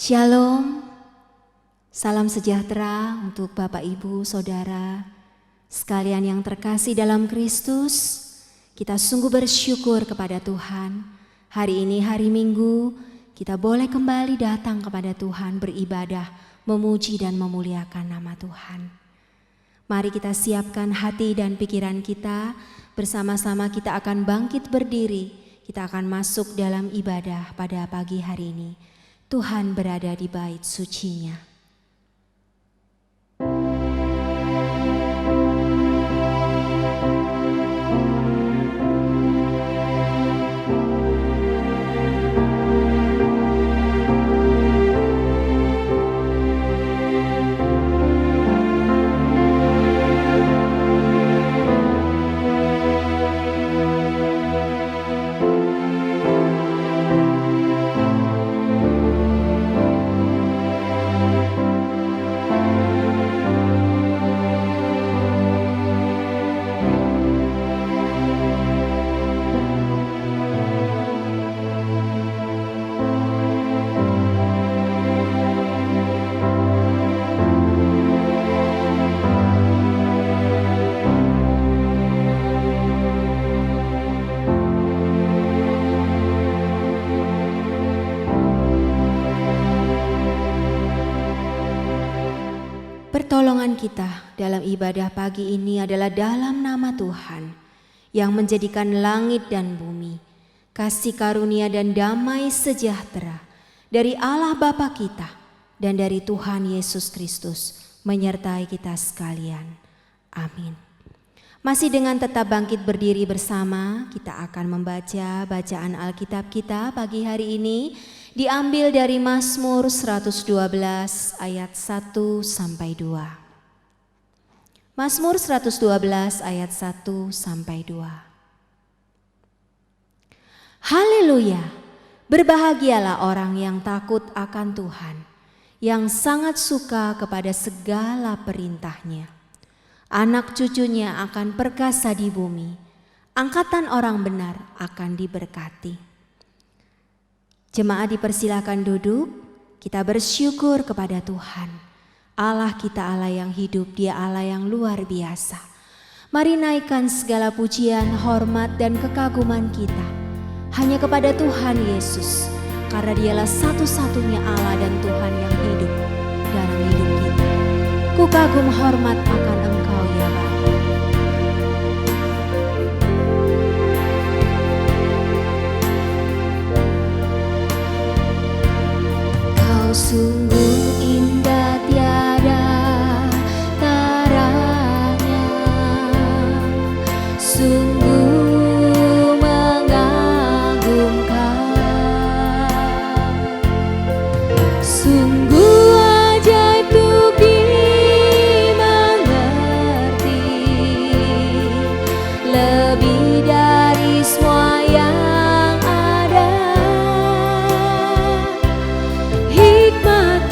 Shalom, salam sejahtera untuk Bapak Ibu, Saudara, sekalian yang terkasih dalam Kristus. Kita sungguh bersyukur kepada Tuhan. Hari ini hari Minggu, kita boleh kembali datang kepada Tuhan beribadah, memuji dan memuliakan nama Tuhan. Mari kita siapkan hati dan pikiran kita, bersama-sama kita akan bangkit berdiri, kita akan masuk dalam ibadah pada pagi hari ini. Tuhan berada di bait suci-Nya. Pertolongan kita dalam ibadah pagi ini adalah dalam nama Tuhan yang menjadikan langit dan bumi, kasih karunia dan damai sejahtera dari Allah Bapa kita dan dari Tuhan Yesus Kristus menyertai kita sekalian. Amin. Masih dengan tetap bangkit berdiri bersama, kita akan membaca bacaan Alkitab kita pagi hari ini. Diambil dari Mazmur 112 ayat 1 sampai 2. Mazmur 112 ayat 1 sampai 2. Haleluya, berbahagialah orang yang takut akan Tuhan, yang sangat suka kepada segala perintah-Nya. Anak cucunya akan perkasa di bumi, angkatan orang benar akan diberkati. Jemaat dipersilakan duduk, kita bersyukur kepada Tuhan. Allah kita Allah yang hidup, Dia Allah yang luar biasa. Mari naikkan segala pujian, hormat dan kekaguman kita hanya kepada Tuhan Yesus, karena Dialah satu-satunya Allah dan Tuhan yang hidup dalam hidup kita. Ku kagum hormat akan Engkau ya Bapa. Sungguh indah tiada taranya, sungguh mengagumkan, sungguh ajaib untuk dimengerti, lebih dari semua yang ada. Hikmat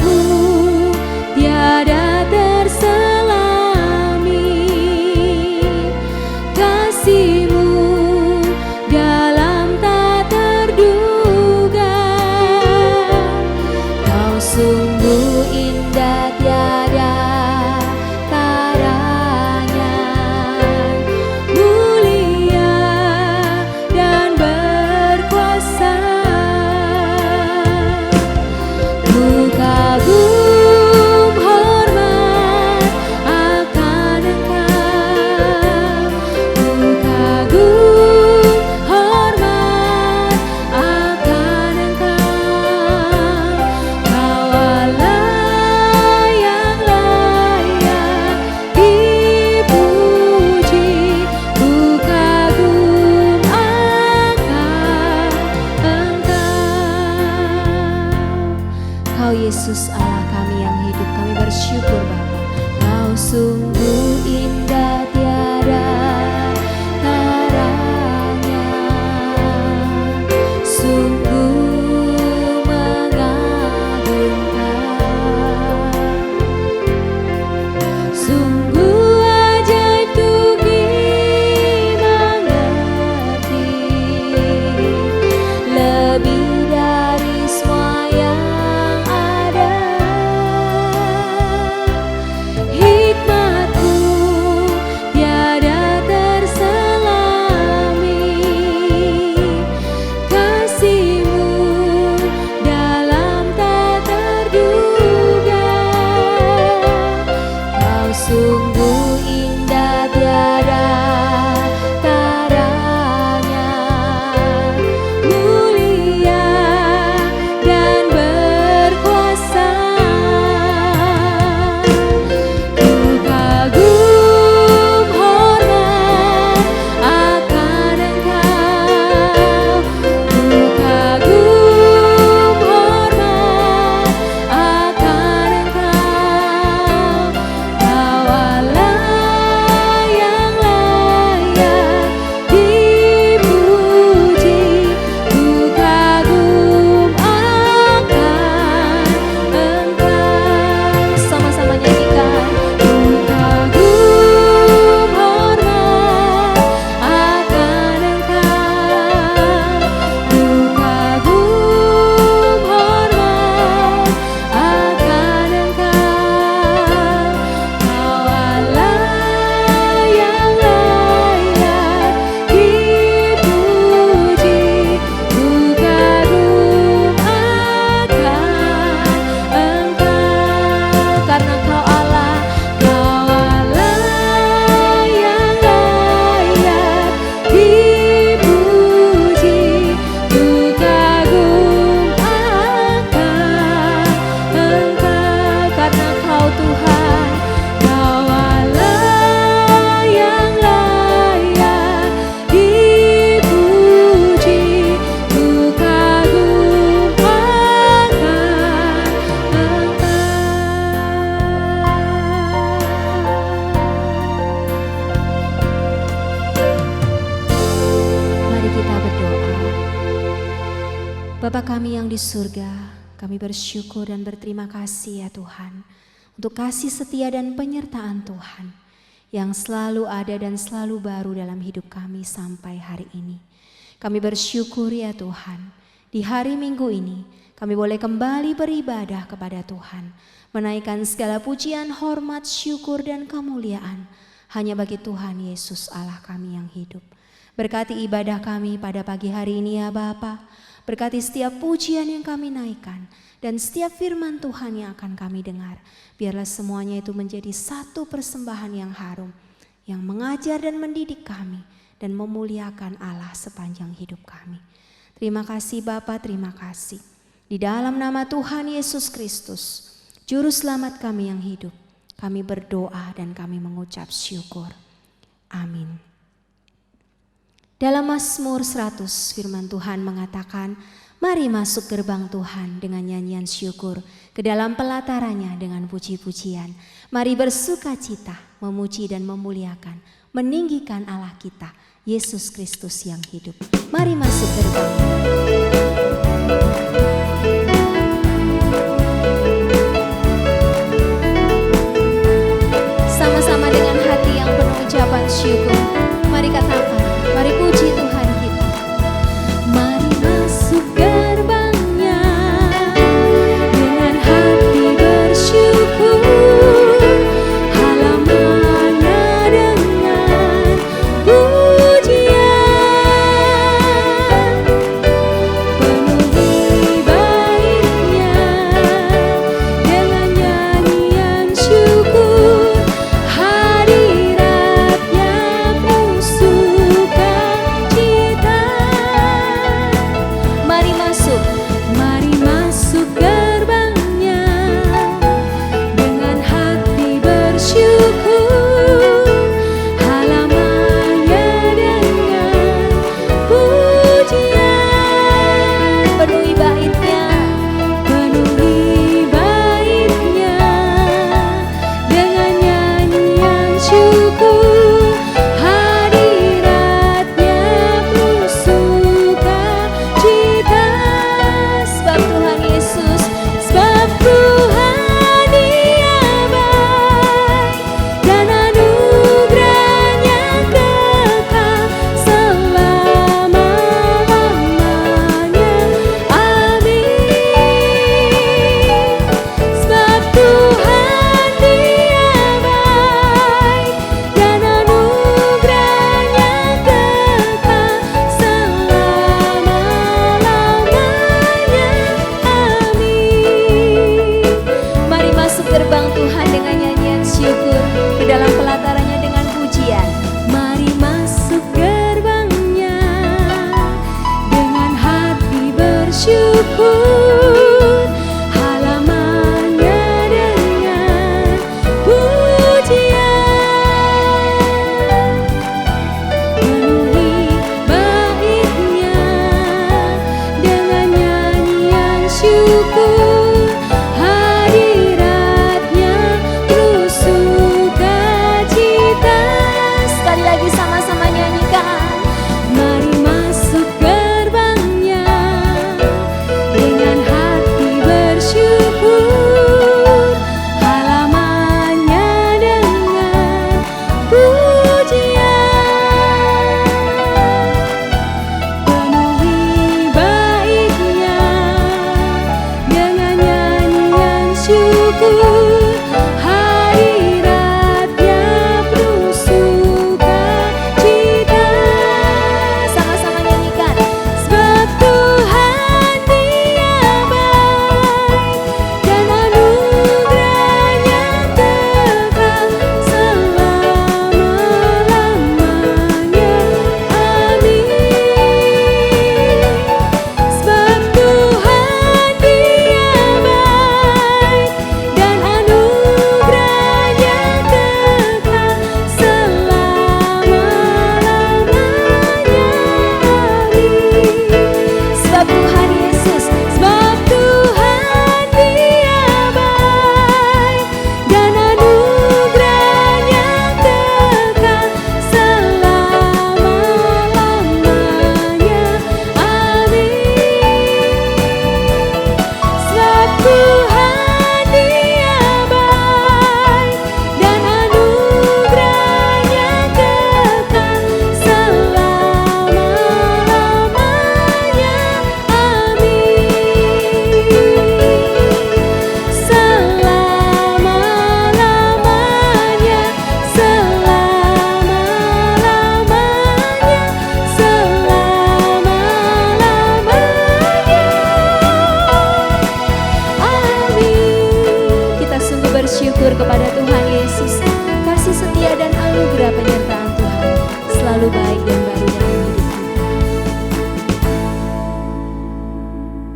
Engkau Tuhan, Kau Allah yang layak dipuji. Ku kagum akan Engkau. Mari kita berdoa. Bapa kami yang di surga, kami bersyukur dan berterima kasih ya Tuhan, untuk kasih setia dan penyertaan Tuhan yang selalu ada dan selalu baru dalam hidup kami sampai hari ini. Kami bersyukur ya Tuhan, di hari Minggu ini kami boleh kembali beribadah kepada Tuhan, menaikkan segala pujian, hormat, syukur dan kemuliaan hanya bagi Tuhan Yesus Allah kami yang hidup. Berkati ibadah kami pada pagi hari ini ya Bapa. Berkati setiap pujian yang kami naikkan dan setiap firman Tuhan yang akan kami dengar. Biarlah semuanya itu menjadi satu persembahan yang harum, yang mengajar dan mendidik kami dan memuliakan Allah sepanjang hidup kami. Terima kasih Bapa, terima kasih. Di dalam nama Tuhan Yesus Kristus, Juru Selamat kami yang hidup, kami berdoa dan kami mengucap syukur. Amin. Dalam Mazmur 100 firman Tuhan mengatakan, mari masuk gerbang Tuhan dengan nyanyian syukur, ke dalam pelatarannya dengan puji-pujian. Mari bersukacita, memuji dan memuliakan, meninggikan Allah kita, Yesus Kristus yang hidup. Mari masuk gerbang. Sama-sama dengan hati yang penuh ucapan syukur, mari katakan, mari puji Tuhan kita. Mari masuk gerbangnya dengan hati bersyukur, halamannya dengan pujian, penuhi baitnya dengan nyanyian syukur, hadiratnya penuh sukacita. Mari masuk gerbangnya dengan hati bersyukur, halamannya dengan pujian, penuhi baitnya dengan nyanyian syukur, hadiratnya penuh sukacita. Sebab Tuhan Yesus, sebab Tuhan Dia baik dan anugerahnya kekal selama-lamanya. Amin. Sebab Tuhan Dia baik dan anugerahnya kekal selama-lamanya. Amin. Mari masuk gerbang Tuhan dengan nyanyian syukur, ke dalam pelatarannya dengan pujian. Mari masuk gerbangnya dengan hati bersyukur, halamannya dengan pujian, penuhi baitnya dengan nyanyian syukur, hadiratnya bersyukur kepada Tuhan Yesus. Kasih setia dan anugerah penyertaan Tuhan selalu baik dan baru dalam hidup kita.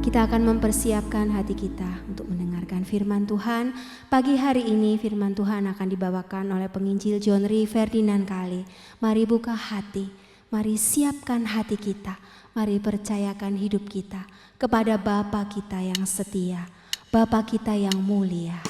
Kita akan mempersiapkan hati kita untuk mendengarkan firman Tuhan. Pagi hari ini firman Tuhan akan dibawakan oleh penginjil John Ri Ferdinand Kale. Mari buka hati, mari siapkan hati kita, mari percayakan hidup kita kepada Bapa kita yang setia, Bapa kita yang mulia.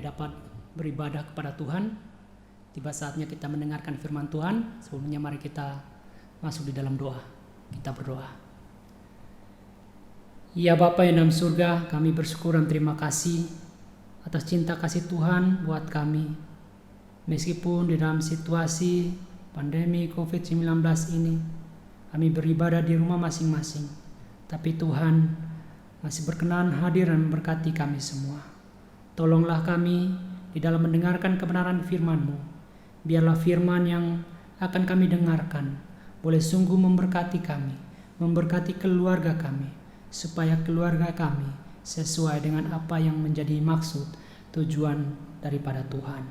dapat beribadah kepada Tuhan. Tiba saatnya kita mendengarkan firman Tuhan. Sebelumnya mari kita masuk di dalam doa. Kita berdoa. Ya Bapa yang dalam surga, kami bersyukur dan terima kasih atas cinta kasih Tuhan buat kami. Meskipun di dalam situasi pandemi COVID-19 ini, kami beribadah di rumah masing-masing. Tapi Tuhan masih berkenan hadir dan memberkati kami semua. Tolonglah kami di dalam mendengarkan kebenaran firman-Mu. Biarlah firman yang akan kami dengarkan boleh sungguh memberkati kami, memberkati keluarga kami, supaya keluarga kami sesuai dengan apa yang menjadi maksud tujuan daripada Tuhan.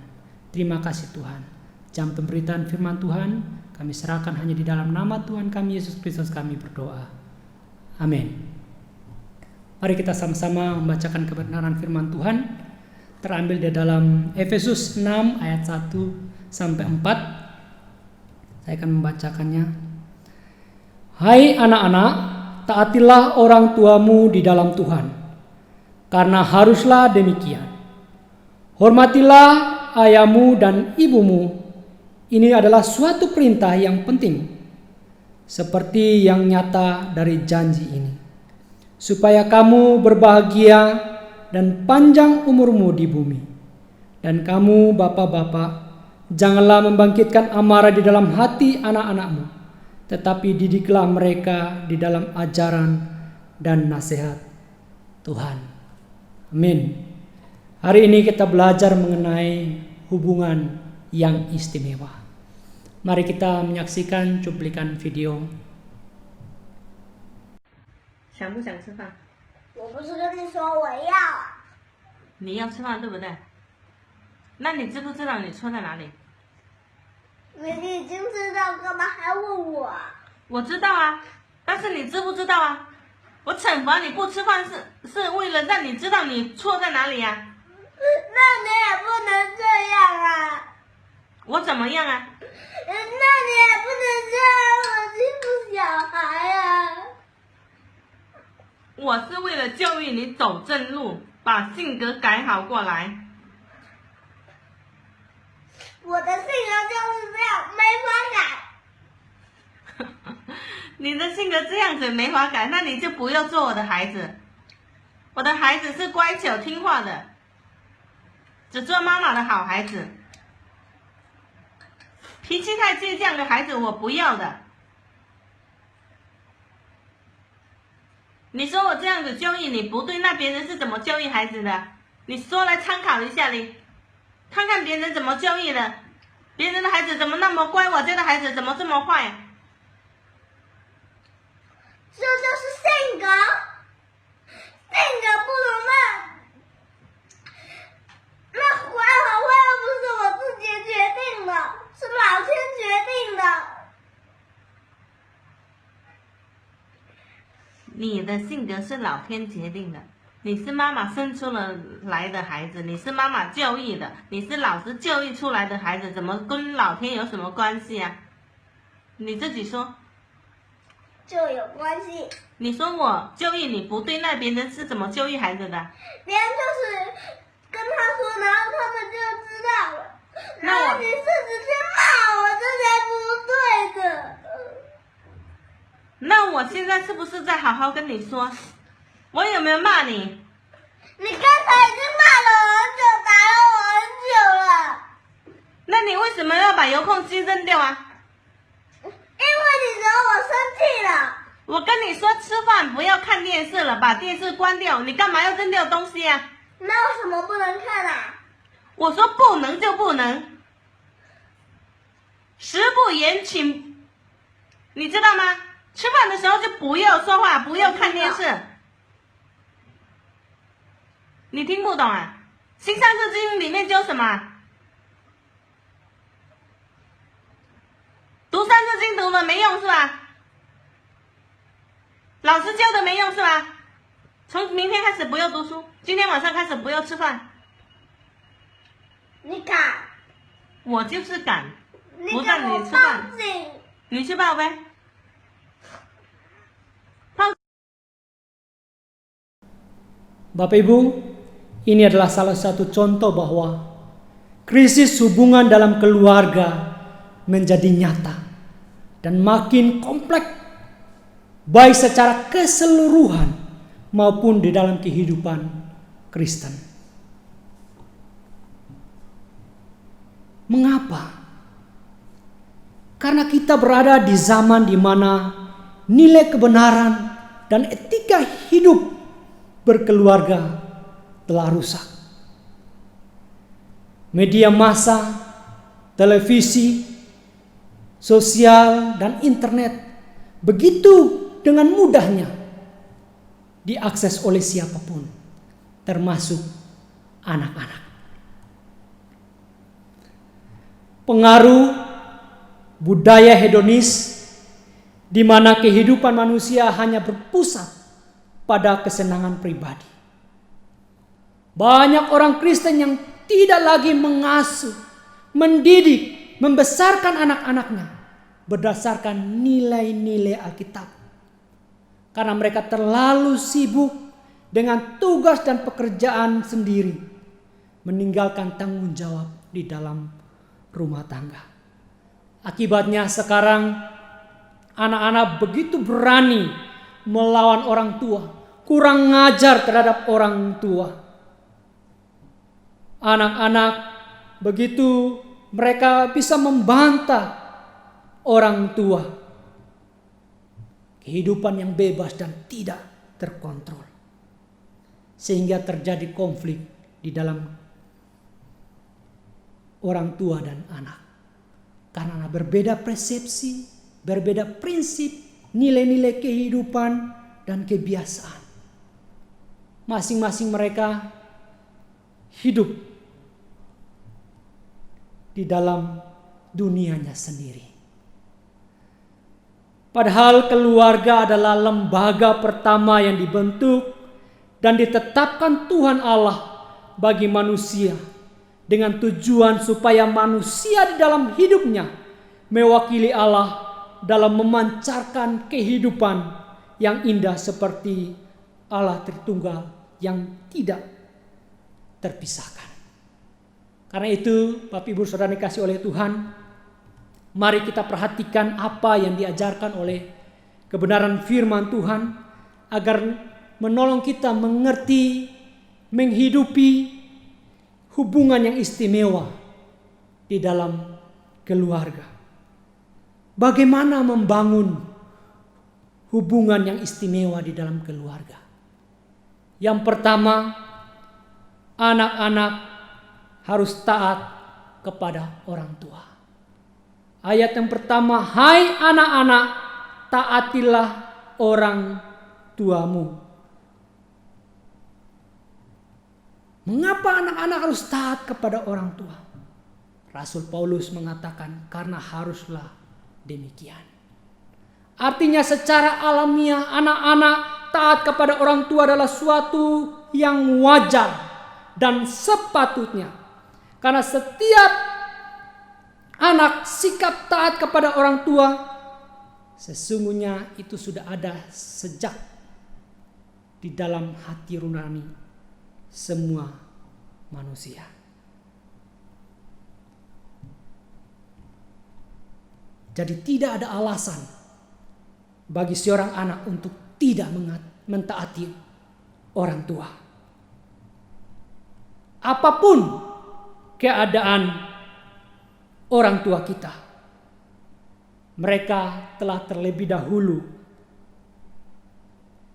Terima kasih Tuhan. Jam pemberitaan firman Tuhan kami serahkan hanya di dalam nama Tuhan kami Yesus Kristus kami berdoa. Amin. Mari kita sama-sama membacakan kebenaran firman Tuhan, terambil di dalam Efesus 6 ayat 1 sampai 4. Saya akan membacakannya. Hai anak-anak, taatilah orang tuamu di dalam Tuhan, karena haruslah demikian. Hormatilah ayahmu dan ibumu. Ini adalah suatu perintah yang penting, seperti yang nyata dari janji ini, supaya kamu berbahagia dan panjang umurmu di bumi. Dan kamu bapak-bapak, janganlah membangkitkan amarah di dalam hati anak-anakmu, tetapi didiklah mereka di dalam ajaran dan nasihat Tuhan. Amin. Hari ini kita belajar mengenai hubungan yang istimewa. Mari kita menyaksikan cuplikan video. 想不想吃饭？我不是跟你说我要，你要吃饭对不对？那你知不知道你错在哪里？你已经知道，干嘛还问我？我知道啊，但是你知不知道啊？我惩罚你不吃饭是为了让你知道你错在哪里呀、那你也不能这样啊！我怎么样啊？那你也不能这样，我欺负小孩啊！我是为了教育你走正路，把性格改好过来。我的性格就是这样，没法改。你的性格这样子没法改，那你就不要做我的孩子。我的孩子是乖巧听话的，只做妈妈的好孩子。脾气太倔强的孩子我不要的。你说我这样子教育你不对，那别人是怎么教育孩子的？你说来参考一下你，看看别人怎么教育的，别人的孩子怎么那么乖，我家的孩子怎么这么坏？这就是性格，性格不能那坏和坏又不是我自己决定的，是老天决定的。你的性格是老天决定的，你是妈妈生出来的孩子，你是妈妈教育的，你是老师教育出来的孩子，怎么跟老天有什么关系啊？你自己说。就有关系。你说我教育你不对，那别人是怎么教育孩子的？别人就是跟他说，然后他们就知道了。然那我后你甚至去骂我，这才不对的。那我现在是不是在好好跟你说？我有没有骂你？你刚才已经骂了我很久，打了我很久了。那你为什么要把遥控器扔掉啊？因为你惹我生气了。我跟你说吃饭不要看电视了，把电视关掉。你干嘛要扔掉东西啊？那为什么不能看啊？我说不能就不能，食不言请，你知道吗？吃饭的时候就不要说话，不要看电视。你听不懂啊？新三字经里面教什么？读三字经读了没用是吧？老师教的没用是吧？从明天开始不要读书，今天晚上开始不要吃饭。你敢？我就是敢，你不让敢我你吃饭报。警！你去报呗。 Bapak Ibu, Ini adalah salah satu contoh bahwa krisis hubungan dalam keluarga menjadi nyata dan makin kompleks, baik secara keseluruhan maupun di dalam kehidupan Kristen. Mengapa? Karena kita berada di zaman di mana nilai kebenaran dan etika hidup berkeluarga telah rusak. Media massa, televisi, sosial, dan internet begitu dengan mudahnya diakses oleh siapapun, termasuk anak-anak. Pengaruh budaya hedonis di mana kehidupan manusia hanya berpusat pada kesenangan pribadi. Banyak orang Kristen yang tidak lagi mengasuh, mendidik, membesarkan anak-anaknya berdasarkan nilai-nilai Alkitab. Karena mereka terlalu sibuk dengan tugas dan pekerjaan sendiri, meninggalkan tanggung jawab di dalam rumah tangga. Akibatnya sekarang anak-anak begitu berani melawan orang tua, kurang ngajar terhadap orang tua. Anak-anak begitu mereka bisa membantah orang tua. Kehidupan yang bebas dan tidak terkontrol. Sehingga terjadi konflik di dalam orang tua dan anak. Karena berbeda persepsi, berbeda prinsip, nilai-nilai kehidupan dan kebiasaan. Masing-masing mereka hidup di dalam dunianya sendiri. Padahal keluarga adalah lembaga pertama yang dibentuk dan ditetapkan Tuhan Allah bagi manusia dengan tujuan supaya manusia di dalam hidupnya mewakili Allah dalam memancarkan kehidupan yang indah seperti Allah Tritunggal yang tidak terpisahkan. Karena itu, Bapak Ibu Saudara dikasih oleh Tuhan, mari kita perhatikan apa yang diajarkan oleh kebenaran firman Tuhan agar menolong kita mengerti, menghidupi hubungan yang istimewa di dalam keluarga. Bagaimana membangun hubungan yang istimewa di dalam keluarga? Yang pertama, anak-anak harus taat kepada orang tua. Ayat yang pertama, hai anak-anak, taatilah orang tuamu. Mengapa anak-anak harus taat kepada orang tua? Rasul Paulus mengatakan karena haruslah demikian. Artinya secara alamiah anak-anak taat kepada orang tua adalah suatu yang wajar dan sepatutnya. Karena setiap anak sikap taat kepada orang tua sesungguhnya itu sudah ada sejak di dalam hati nurani semua manusia. Jadi tidak ada alasan bagi seorang anak untuk tidak mentaati orang tua. Apapun keadaan orang tua kita, mereka telah terlebih dahulu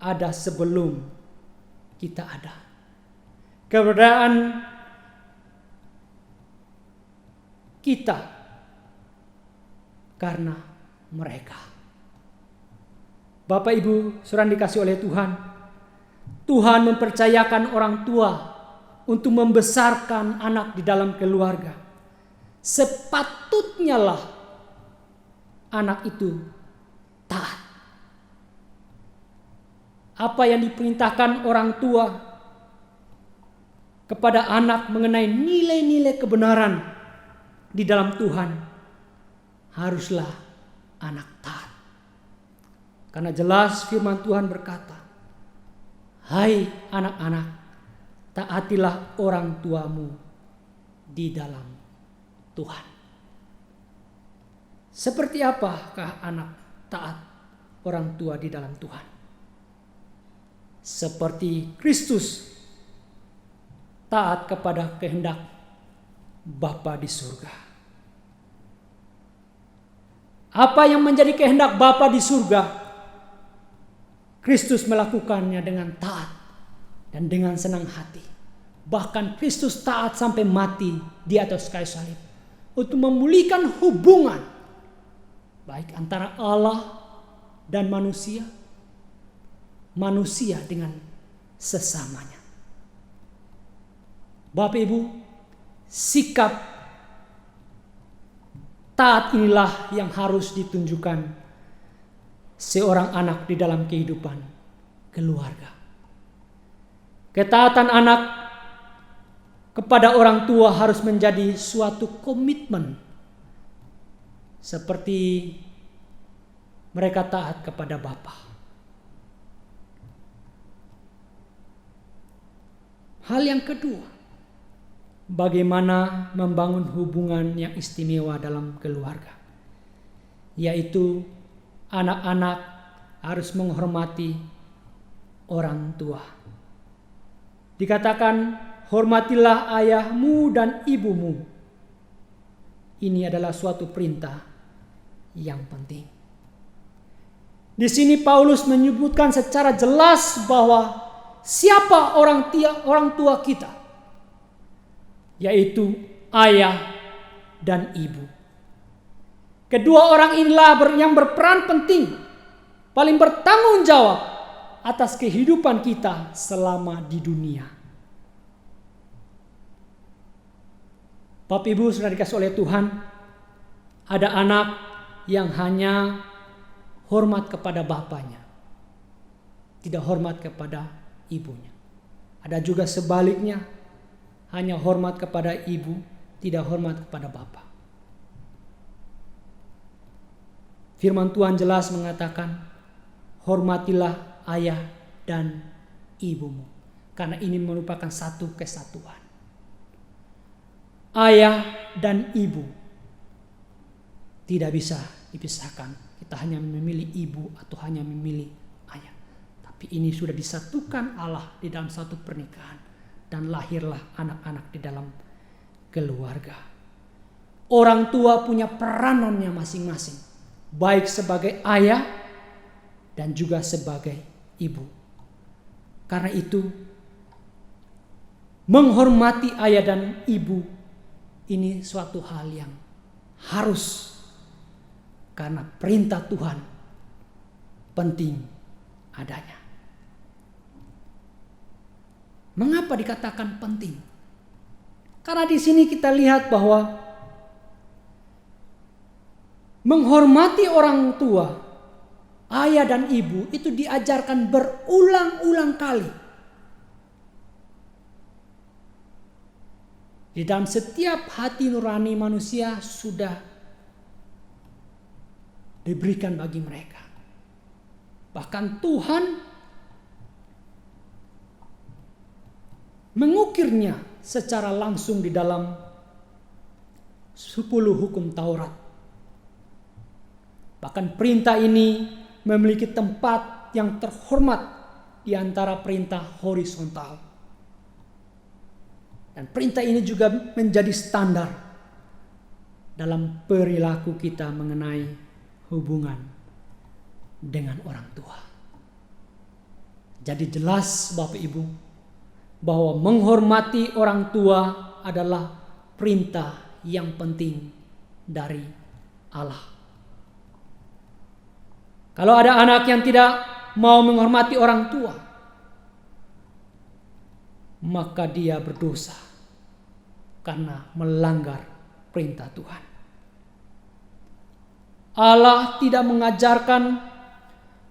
ada sebelum kita ada. Keberadaan kita karena mereka. Bapak Ibu Saudara dikasih oleh Tuhan, Tuhan mempercayakan orang tua untuk membesarkan anak di dalam keluarga. Sepatutnya lah anak itu taat. Apa yang diperintahkan orang tua kepada anak mengenai nilai-nilai kebenaran di dalam Tuhan, haruslah anak taat. Karena jelas firman Tuhan berkata, hai anak-anak, taatilah orang tuamu di dalam Tuhan. Seperti apakah anak taat orang tua di dalam Tuhan? Seperti Kristus taat kepada kehendak Bapa di surga. Apa yang menjadi kehendak Bapa di surga, Kristus melakukannya dengan taat dan dengan senang hati. Bahkan Kristus taat sampai mati di atas kayu salib untuk memulihkan hubungan baik antara Allah dan manusia, manusia dengan sesamanya. Bapak Ibu, sikap taat inilah yang harus ditunjukkan seorang anak di dalam kehidupan keluarga. Ketaatan anak kepada orang tua harus menjadi suatu komitmen, seperti mereka taat kepada Bapa. Hal yang kedua, bagaimana membangun hubungan yang istimewa dalam keluarga, yaitu anak-anak harus menghormati orang tua. Dikatakan, hormatilah ayahmu dan ibumu. Ini adalah suatu perintah yang penting. Di sini Paulus menyebutkan secara jelas bahwa siapa orang tua kita, yaitu ayah dan ibu. Kedua orang inilah yang berperan penting, paling bertanggung jawab atas kehidupan kita selama di dunia. Bapak Ibu sudah dikasih oleh Tuhan, ada anak yang hanya hormat kepada bapaknya, tidak hormat kepada ibunya. Ada juga sebaliknya, hanya hormat kepada ibu, tidak hormat kepada bapak. Firman Tuhan jelas mengatakan, hormatilah ayah dan ibumu, karena ini merupakan satu kesatuan. Ayah dan ibu tidak bisa dipisahkan. Kita hanya memilih ibu atau hanya memilih ayah. Tapi ini sudah disatukan Allah di dalam satu pernikahan. Dan lahirlah anak-anak di dalam keluarga. Orang tua punya peranannya masing-masing, baik sebagai ayah dan juga sebagai ibu. Karena itu, menghormati ayah dan ibu ini suatu hal yang harus, karena perintah Tuhan penting adanya. Mengapa dikatakan penting? Karena di sini kita lihat bahwa menghormati orang tua, ayah dan ibu itu diajarkan berulang-ulang kali. Di dalam setiap hati nurani manusia sudah diberikan bagi mereka. Bahkan Tuhan mengukirnya secara langsung di dalam 10 hukum Taurat. Bahkan perintah ini memiliki tempat yang terhormat di antara perintah horizontal. Dan perintah ini juga menjadi standar dalam perilaku kita mengenai hubungan dengan orang tua. Jadi jelas Bapak Ibu, bahwa menghormati orang tua adalah perintah yang penting dari Allah. Kalau ada anak yang tidak mau menghormati orang tua, maka dia berdosa karena melanggar perintah Tuhan. Allah tidak mengajarkan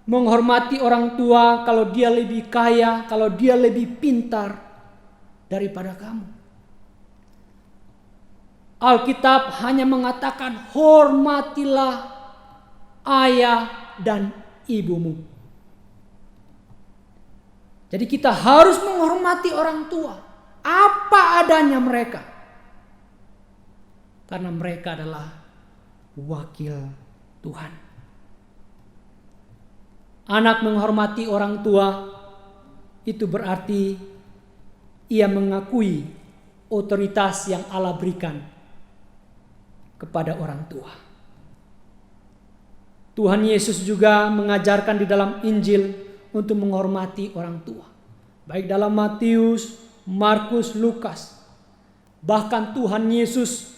menghormati orang tua kalau dia lebih kaya, kalau dia lebih pintar daripada kamu. Alkitab hanya mengatakan hormatilah ayah dan ibumu. Jadi kita harus menghormati orang tua. apa adanya mereka. Karena mereka adalah wakil Tuhan. Anak menghormati orang tua itu berarti ia mengakui otoritas yang Allah berikan kepada orang tua. Tuhan Yesus juga mengajarkan di dalam Injil untuk menghormati orang tua. Baik dalam Matius, Markus, Lukas. Bahkan Tuhan Yesus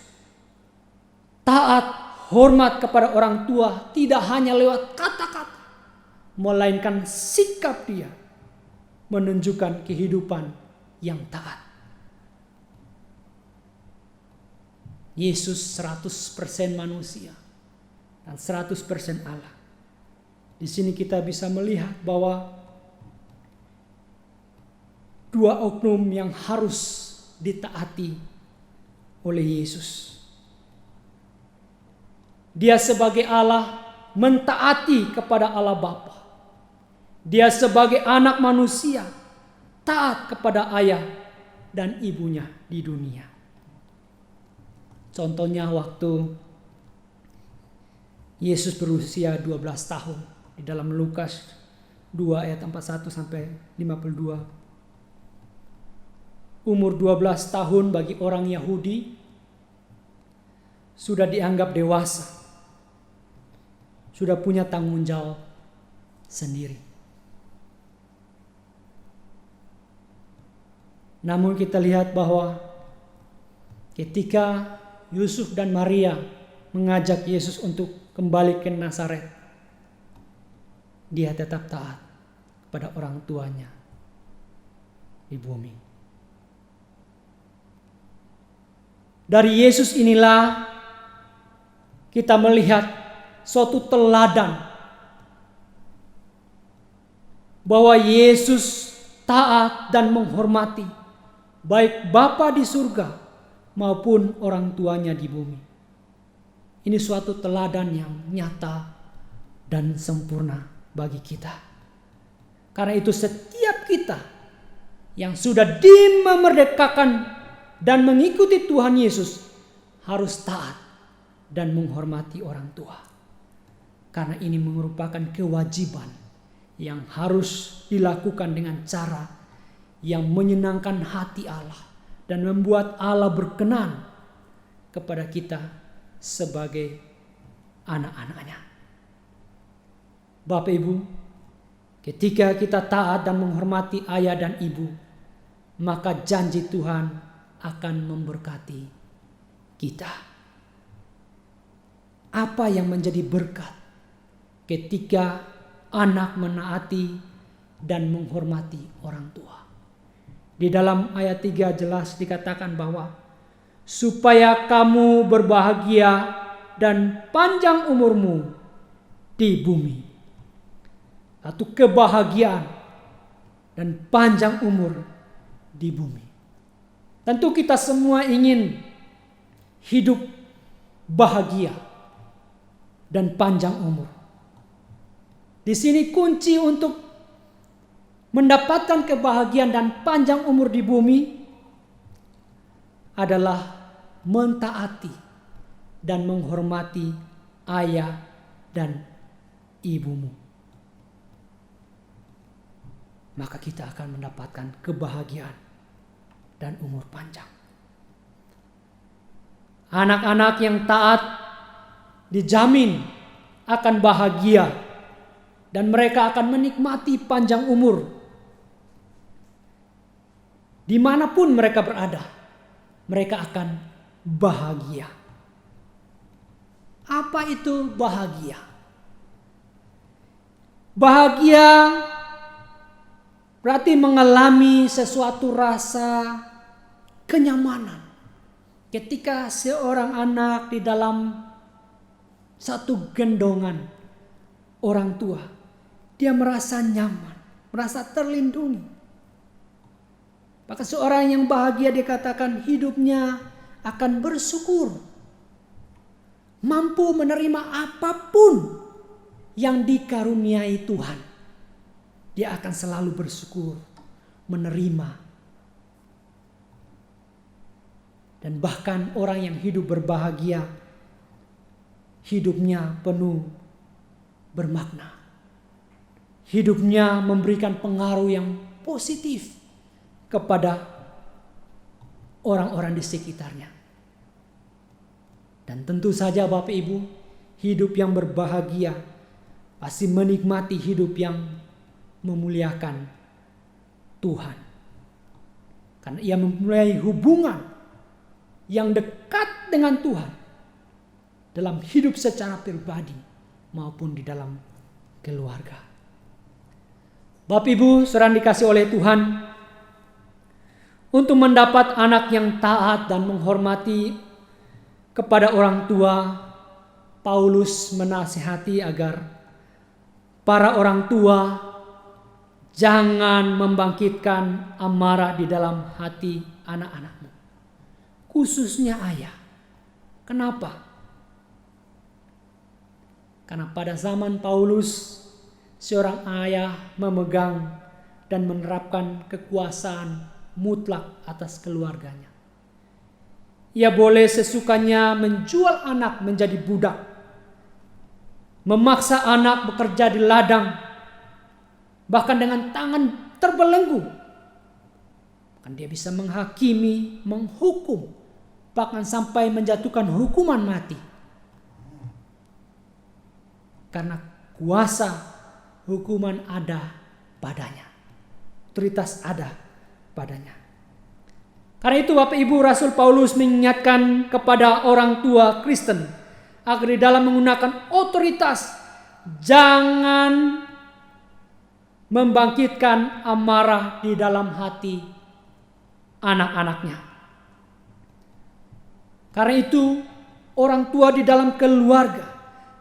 taat, hormat kepada orang tua tidak hanya lewat kata-kata, melainkan sikap dia menunjukkan kehidupan yang taat. Yesus 100% manusia dan 100% Allah. Di sini kita bisa melihat bahwa dua oknum yang harus ditaati oleh Yesus. Dia sebagai Allah mentaati kepada Allah Bapa. Dia sebagai anak manusia taat kepada ayah dan ibunya di dunia. Contohnya waktu Yesus berusia 12 tahun di dalam Lukas 2 ayat 41 sampai 52. Umur 12 tahun bagi orang Yahudi sudah dianggap dewasa. Sudah punya tanggung jawab sendiri. Namun kita lihat bahwa ketika Yusuf dan Maria mengajak Yesus untuk kembali ke Nazaret, dia tetap taat kepada orang tuanya di bumi. Dari Yesus inilah kita melihat suatu teladan bahwa Yesus taat dan menghormati baik Bapa di surga maupun orang tuanya di bumi. Ini suatu teladan yang nyata dan sempurna bagi kita. Karena itu setiap kita yang sudah dimerdekakan dan mengikuti Tuhan Yesus harus taat dan menghormati orang tua. Karena ini merupakan kewajiban yang harus dilakukan dengan cara yang menyenangkan hati Allah dan membuat Allah berkenan kepada kita sebagai anak-anaknya. Bapak Ibu, ketika kita taat dan menghormati ayah dan ibu, maka janji Tuhan akan memberkati kita. Apa yang menjadi berkat ketika anak menaati dan menghormati orang tua? Di dalam ayat 3 jelas dikatakan bahwa supaya kamu berbahagia dan panjang umurmu di bumi. Atau kebahagiaan dan panjang umur di bumi. Tentu kita semua ingin hidup bahagia dan panjang umur. Di sini kunci untuk mendapatkan kebahagiaan dan panjang umur di bumi adalah mentaati dan menghormati ayah dan ibumu. Maka kita akan mendapatkan kebahagiaan dan umur panjang. Anak-anak yang taat dijamin akan bahagia dan mereka akan menikmati panjang umur. Dimanapun mereka berada, mereka akan bahagia. Apa itu bahagia? Bahagia berarti mengalami sesuatu rasa kenyamanan. Ketika seorang anak di dalam satu gendongan orang tua, dia merasa nyaman, merasa terlindungi. Maka seorang yang bahagia dikatakan hidupnya akan bersyukur. Mampu menerima apapun yang dikaruniai Tuhan. Dia akan selalu bersyukur menerima Dan bahkan orang yang hidup berbahagia, hidupnya penuh bermakna. Hidupnya memberikan pengaruh yang positif kepada orang-orang di sekitarnya. Dan tentu saja Bapak Ibu, hidup yang berbahagia pasti menikmati hidup yang memuliakan Tuhan. Karena ia memulai hubungan yang dekat dengan Tuhan dalam hidup secara pribadi maupun di dalam keluarga. Bapak Ibu, saudara dikasih oleh Tuhan, untuk mendapat anak yang taat dan menghormati kepada orang tua, Paulus menasihati agar para orang tua jangan membangkitkan amarah di dalam hati anak-anakmu, khususnya ayah. Kenapa? Karena pada zaman Paulus, seorang ayah memegang dan menerapkan kekuasaan mutlak atas keluarganya. Ia boleh sesukanya menjual anak menjadi budak, memaksa anak bekerja di ladang, bahkan dengan tangan terbelenggu. Bahkan dia bisa menghakimi, menghukum, bahkan sampai menjatuhkan hukuman mati. Karena kuasa hukuman ada padanya, otoritas ada padanya. Karena itu Bapak Ibu, Rasul Paulus mengingatkan kepada orang tua Kristen agar di dalam menggunakan otoritas jangan membangkitkan amarah di dalam hati anak-anaknya. Karena itu orang tua di dalam keluarga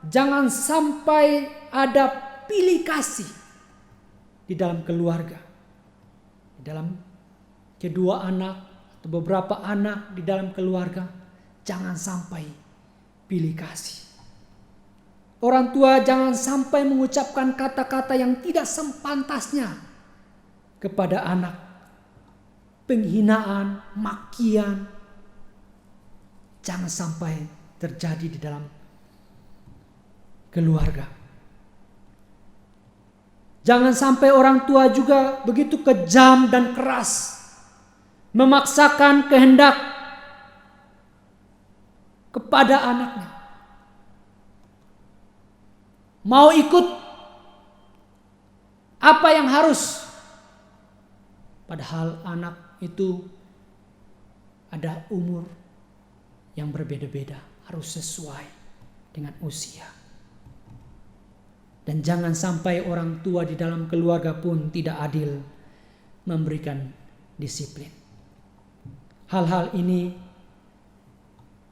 jangan sampai ada pilih kasih di dalam keluarga, di dalam kedua anak atau beberapa anak di dalam keluarga, jangan sampai pilih kasih. Orang tua jangan sampai mengucapkan kata-kata yang tidak sepantasnya kepada anak. Penghinaan, makian, jangan sampai terjadi di dalam keluarga. Jangan sampai orang tua juga begitu kejam dan keras, memaksakan kehendak kepada anaknya. Mau ikut apa yang harus, padahal anak itu ada umur yang berbeda-beda, harus sesuai dengan usia. Dan jangan sampai orang tua di dalam keluarga pun tidak adil memberikan disiplin. Hal-hal ini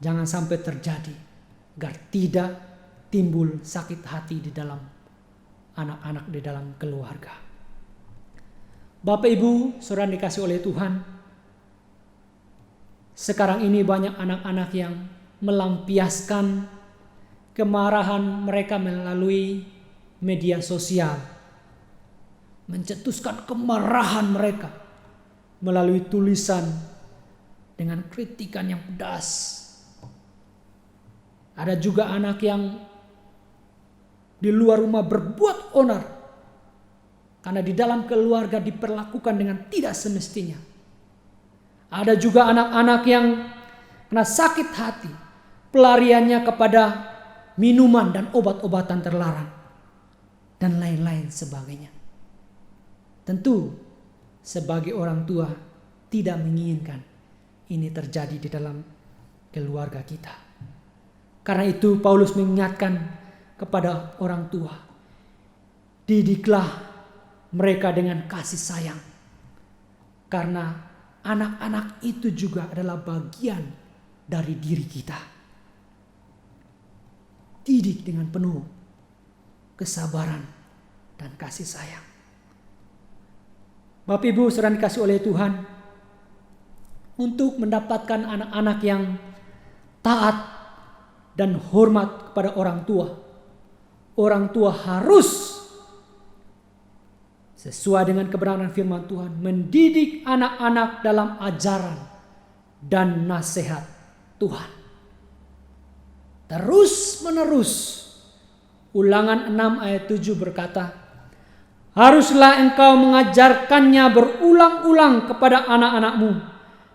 jangan sampai terjadi agar tidak timbul sakit hati di dalam anak-anak di dalam keluarga. Bapak Ibu, saudara dikasih oleh Tuhan, sekarang ini banyak anak-anak yang melampiaskan kemarahan mereka melalui media sosial, mencetuskan kemarahan mereka melalui tulisan dengan kritikan yang pedas. Ada juga anak yang di luar rumah berbuat onar karena di dalam keluarga diperlakukan dengan tidak semestinya. Ada juga anak-anak yang kena sakit hati, pelariannya kepada minuman dan obat-obatan terlarang dan lain-lain sebagainya. Tentu sebagai orang tua tidak menginginkan ini terjadi di dalam keluarga kita. Karena itu Paulus mengingatkan kepada orang tua, didiklah mereka dengan kasih sayang. Karena anak-anak itu juga adalah bagian dari diri kita. Didik dengan penuh kesabaran dan kasih sayang. Bapak Ibu saudara dikasih oleh Tuhan, untuk mendapatkan anak-anak yang taat dan hormat kepada orang tua harus sesuai dengan kebenaran firman Tuhan mendidik anak-anak dalam ajaran dan nasihat Tuhan. Terus menerus. Ulangan 6 ayat 7 berkata, haruslah engkau mengajarkannya berulang-ulang kepada anak-anakmu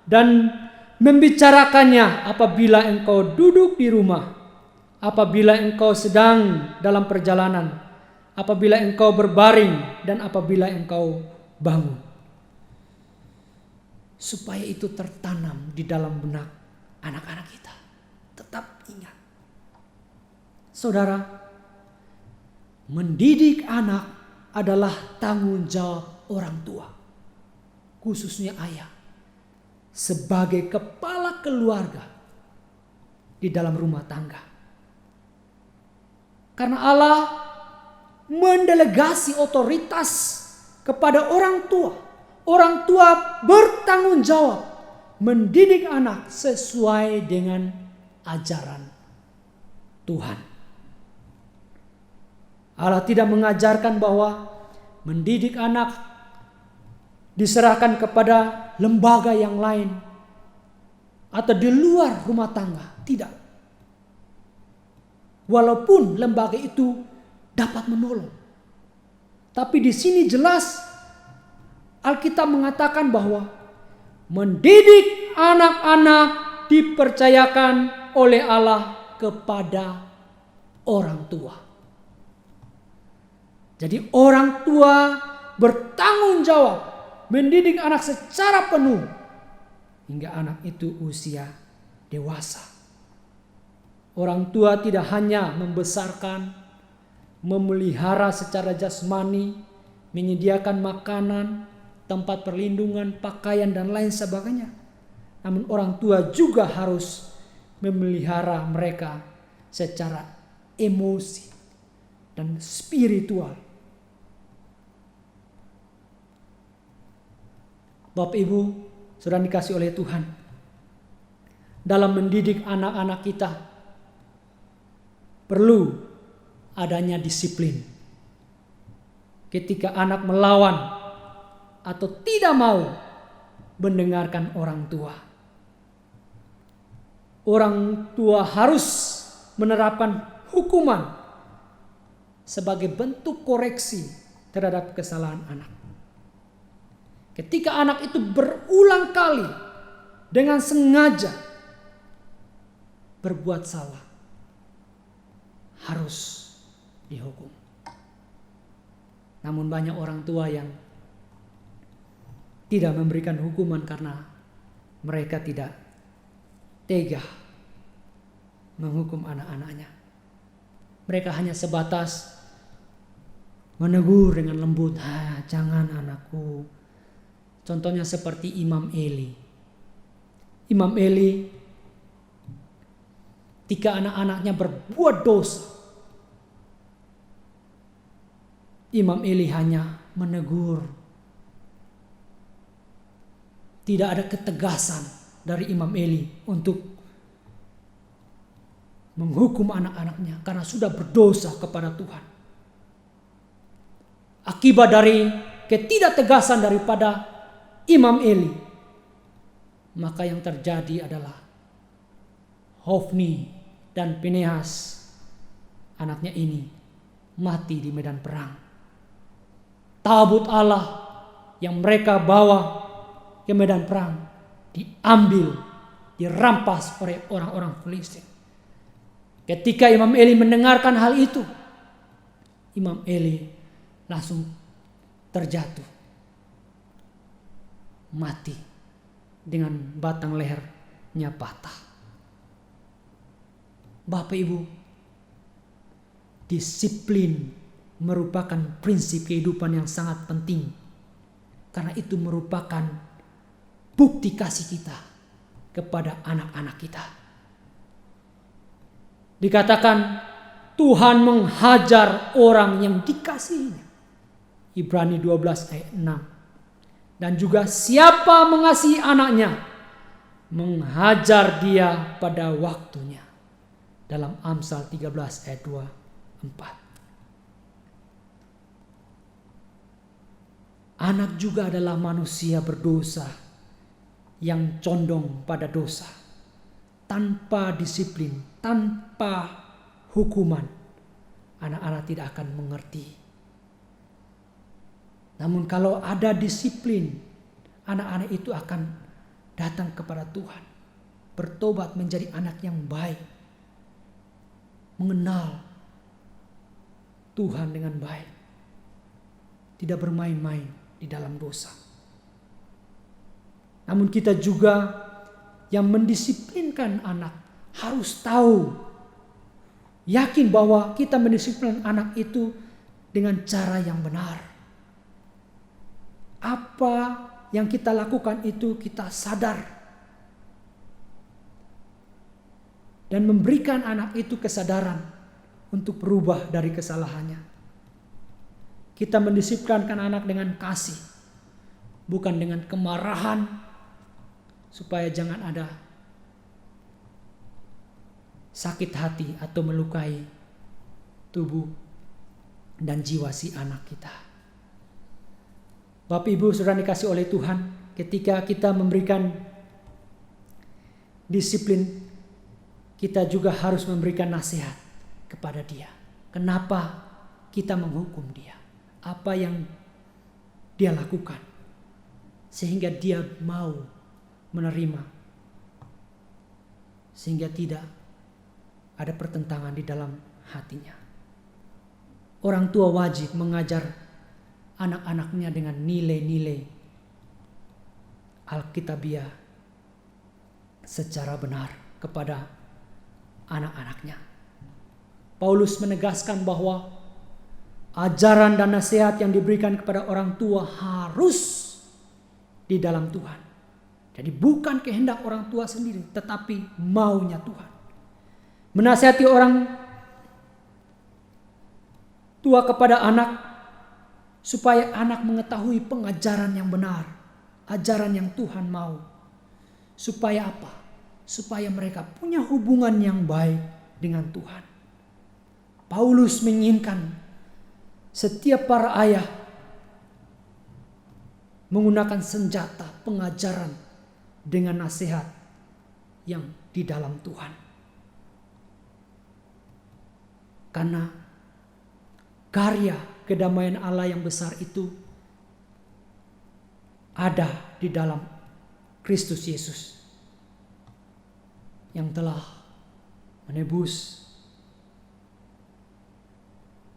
dan membicarakannya apabila engkau duduk di rumah, apabila engkau sedang dalam perjalanan, apabila engkau berbaring, dan apabila engkau bangun. Supaya itu tertanam di dalam benak anak-anak kita. Tetap ingat. Saudara, mendidik anak adalah tanggung jawab orang tua, khususnya ayah, sebagai kepala keluarga di dalam rumah tangga. Karena Allah mendelegasi otoritas kepada orang tua. Orang tua bertanggung jawab mendidik anak sesuai dengan ajaran Tuhan. Allah tidak mengajarkan bahwa mendidik anak diserahkan kepada lembaga yang lain atau di luar rumah tangga. Tidak. Walaupun lembaga itu dapat menolong. Tapi di sini jelas Alkitab mengatakan bahwa mendidik anak-anak dipercayakan oleh Allah kepada orang tua. Jadi orang tua bertanggung jawab mendidik anak secara penuh hingga anak itu usia dewasa. Orang tua tidak hanya membesarkan, memelihara secara jasmani, menyediakan makanan, tempat perlindungan, pakaian dan lain sebagainya. Namun orang tua juga harus memelihara mereka secara emosi dan spiritual. Bapak Ibu, saudara dikasih oleh Tuhan, dalam mendidik anak-anak kita perlu adanya disiplin. Ketika anak melawan atau tidak mau mendengarkan orang tua, orang tua harus menerapkan hukuman sebagai bentuk koreksi terhadap kesalahan anak. Ketika anak itu berulang kali dengan sengaja berbuat salah, harus dihukum. Namun banyak orang tua yang tidak memberikan hukuman karena mereka tidak tega menghukum anak-anaknya. Mereka hanya sebatas menegur dengan lembut, jangan anakku. Contohnya seperti Imam Eli. Imam Eli ketika anak-anaknya berbuat dosa, Imam Eli hanya menegur. Tidak ada ketegasan dari Imam Eli untuk menghukum anak-anaknya karena sudah berdosa kepada Tuhan. Akibat dari ketidaktegasan daripada Imam Eli, maka yang terjadi adalah Hofni dan Pinehas, anaknya ini, mati di medan perang. Tabut Allah yang mereka bawa ke medan perang diambil, dirampas oleh orang-orang Filistin. Ketika Imam Eli mendengarkan hal itu, Imam Eli langsung terjatuh, mati dengan batang lehernya patah. Bapak Ibu, disiplin merupakan prinsip kehidupan yang sangat penting, karena itu merupakan bukti kasih kita kepada anak-anak kita. Dikatakan Tuhan menghajar orang yang dikasihinya. Ibrani 12 ayat 6. Dan juga siapa mengasihi anaknya, menghajar dia pada waktunya. Dalam Amsal 13 ayat 2-4. Anak juga adalah manusia berdosa yang condong pada dosa, tanpa disiplin, tanpa hukuman, anak-anak tidak akan mengerti. Namun kalau ada disiplin, anak-anak itu akan datang kepada Tuhan, bertobat menjadi anak yang baik, mengenal Tuhan dengan baik, tidak bermain-main di dalam dosa. Namun kita juga yang mendisiplinkan anak harus tahu, yakin bahwa kita mendisiplinkan anak itu dengan cara yang benar. Apa yang kita lakukan itu kita sadar dan memberikan anak itu kesadaran untuk berubah dari kesalahannya. Kita mendisiplinkan anak dengan kasih, bukan dengan kemarahan, supaya jangan ada sakit hati atau melukai tubuh dan jiwa si anak kita. Bapak Ibu Saudara dikasih oleh Tuhan, ketika kita memberikan disiplin, kita juga harus memberikan nasihat kepada dia. Kenapa kita menghukum dia? Apa yang dia lakukan sehingga dia mau menerima, sehingga tidak ada pertentangan di dalam hatinya. Orang tua wajib mengajar anak-anaknya dengan nilai-nilai Alkitabiah secara benar kepada anak-anaknya. Paulus menegaskan bahwa ajaran dan nasihat yang diberikan kepada orang tua harus di dalam Tuhan. Jadi bukan kehendak orang tua sendiri, tetapi maunya Tuhan. Menasihati orang tua kepada anak supaya anak mengetahui pengajaran yang benar, ajaran yang Tuhan mau. Supaya apa? Supaya mereka punya hubungan yang baik dengan Tuhan. Paulus menginginkan setiap para ayah menggunakan senjata pengajaran dengan nasihat yang di dalam Tuhan. Karena karya kedamaian Allah yang besar itu ada di dalam Kristus Yesus yang telah menebus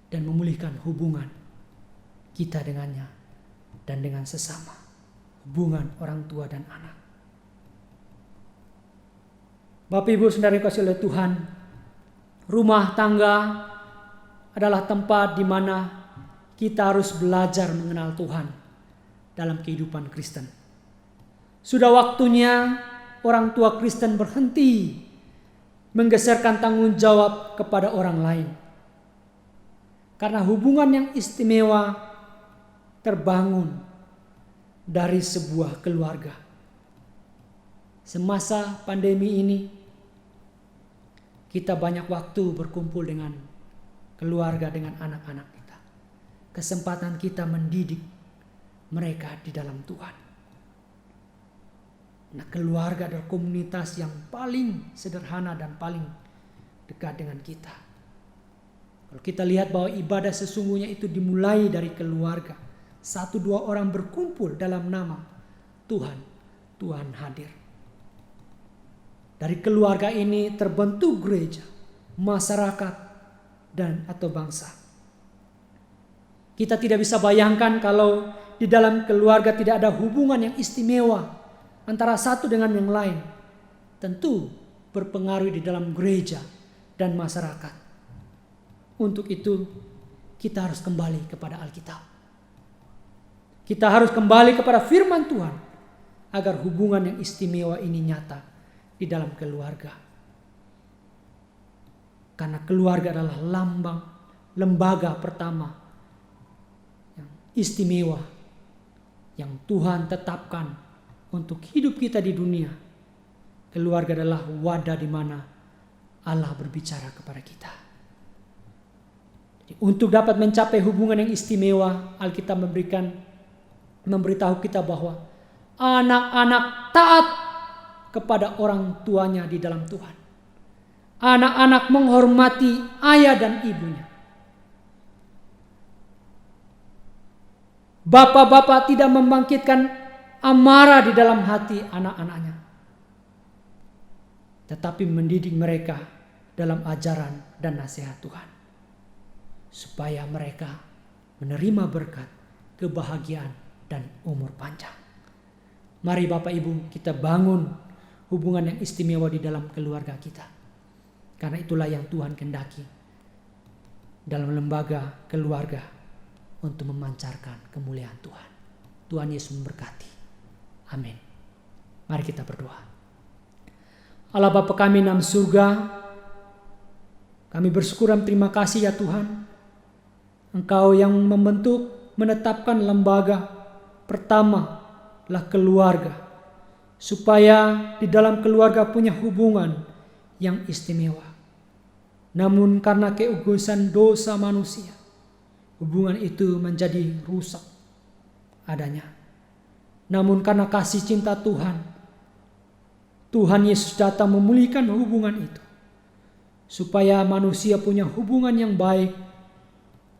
dan memulihkan hubungan kita dengannya dan dengan sesama, hubungan orang tua dan anak. Bapak Ibu Saudara dikasihi oleh Tuhan, rumah tangga adalah tempat di mana kita harus belajar mengenal Tuhan dalam kehidupan Kristen. Sudah waktunya orang tua Kristen berhenti menggeserkan tanggung jawab kepada orang lain. Karena hubungan yang istimewa terbangun dari sebuah keluarga. Semasa pandemi ini, kita banyak waktu berkumpul dengan keluarga, dengan anak-anak kita. Kesempatan kita mendidik mereka di dalam Tuhan. Nah, keluarga adalah komunitas yang paling sederhana dan paling dekat dengan kita. Kalau kita lihat bahwa ibadah sesungguhnya itu dimulai dari keluarga. 1-2 orang berkumpul dalam nama Tuhan, Tuhan hadir. Dari keluarga ini terbentuk gereja, masyarakat, dan atau bangsa. Kita tidak bisa bayangkan kalau di dalam keluarga tidak ada hubungan yang istimewa antara satu dengan yang lain. Tentu berpengaruh di dalam gereja dan masyarakat. Untuk itu kita harus kembali kepada Alkitab. Kita harus kembali kepada firman Tuhan agar hubungan yang istimewa ini nyata di dalam keluarga. Karena keluarga adalah lembaga pertama yang istimewa yang Tuhan tetapkan untuk hidup kita di dunia. Keluarga adalah wadah di mana Allah berbicara kepada kita. Jadi, untuk dapat mencapai hubungan yang istimewa, Alkitab memberitahu kita bahwa anak-anak taat kepada orang tuanya di dalam Tuhan. Anak-anak menghormati ayah dan ibunya. Bapak-bapak tidak membangkitkan amarah di dalam hati anak-anaknya, tetapi mendidik mereka dalam ajaran dan nasihat Tuhan, supaya mereka menerima berkat, kebahagiaan, dan umur panjang. Mari Bapak Ibu, kita bangun hubungan yang istimewa di dalam keluarga kita. Karena itulah yang Tuhan kehendaki dalam lembaga keluarga untuk memancarkan kemuliaan Tuhan. Tuhan Yesus memberkati. Amin. Mari kita berdoa. Allah Bapa kami dalam surga, kami bersyukur dan terima kasih ya Tuhan. Engkau yang membentuk, menetapkan lembaga pertama lah keluarga, supaya di dalam keluarga punya hubungan yang istimewa. Namun karena keegoisan dosa manusia, hubungan itu menjadi rusak adanya. Namun karena kasih cinta Tuhan, Tuhan Yesus datang memulihkan hubungan itu, supaya manusia punya hubungan yang baik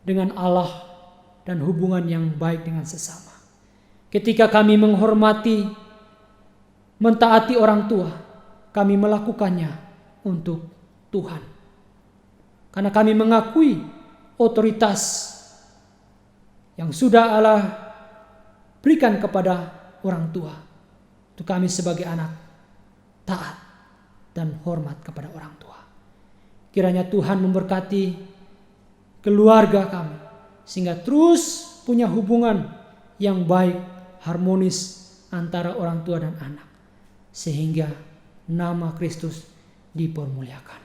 dengan Allah dan hubungan yang baik dengan sesama. Ketika kami menghormati, mentaati orang tua, kami melakukannya untuk Tuhan. Karena kami mengakui otoritas yang sudah Allah berikan kepada orang tua. Untuk kami sebagai anak taat dan hormat kepada orang tua. Kiranya Tuhan memberkati keluarga kami, sehingga terus punya hubungan yang baik, harmonis antara orang tua dan anak, sehingga nama Kristus dipermuliakan.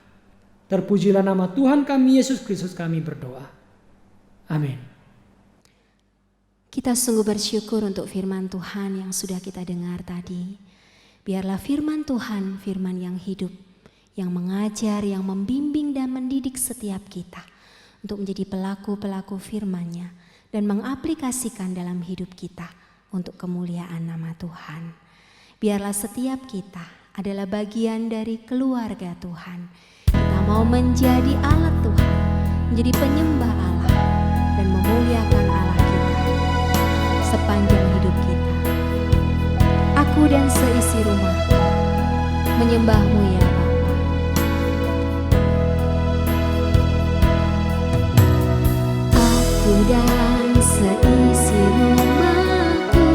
Terpujilah nama Tuhan kami Yesus Kristus, kami berdoa. Amin. Kita sungguh bersyukur untuk firman Tuhan yang sudah kita dengar tadi. Biarlah firman Tuhan, firman yang hidup, yang mengajar, yang membimbing dan mendidik setiap kita untuk menjadi pelaku-pelaku firman-Nya dan mengaplikasikan dalam hidup kita untuk kemuliaan nama Tuhan. Biarlah setiap kita adalah bagian dari keluarga Tuhan. Kita mau menjadi alat Tuhan, menjadi penyembah Allah dan memuliakan Allah kita sepanjang hidup kita. Aku dan seisi rumahku menyembah-Mu ya Bapa. Aku dan seisi rumahku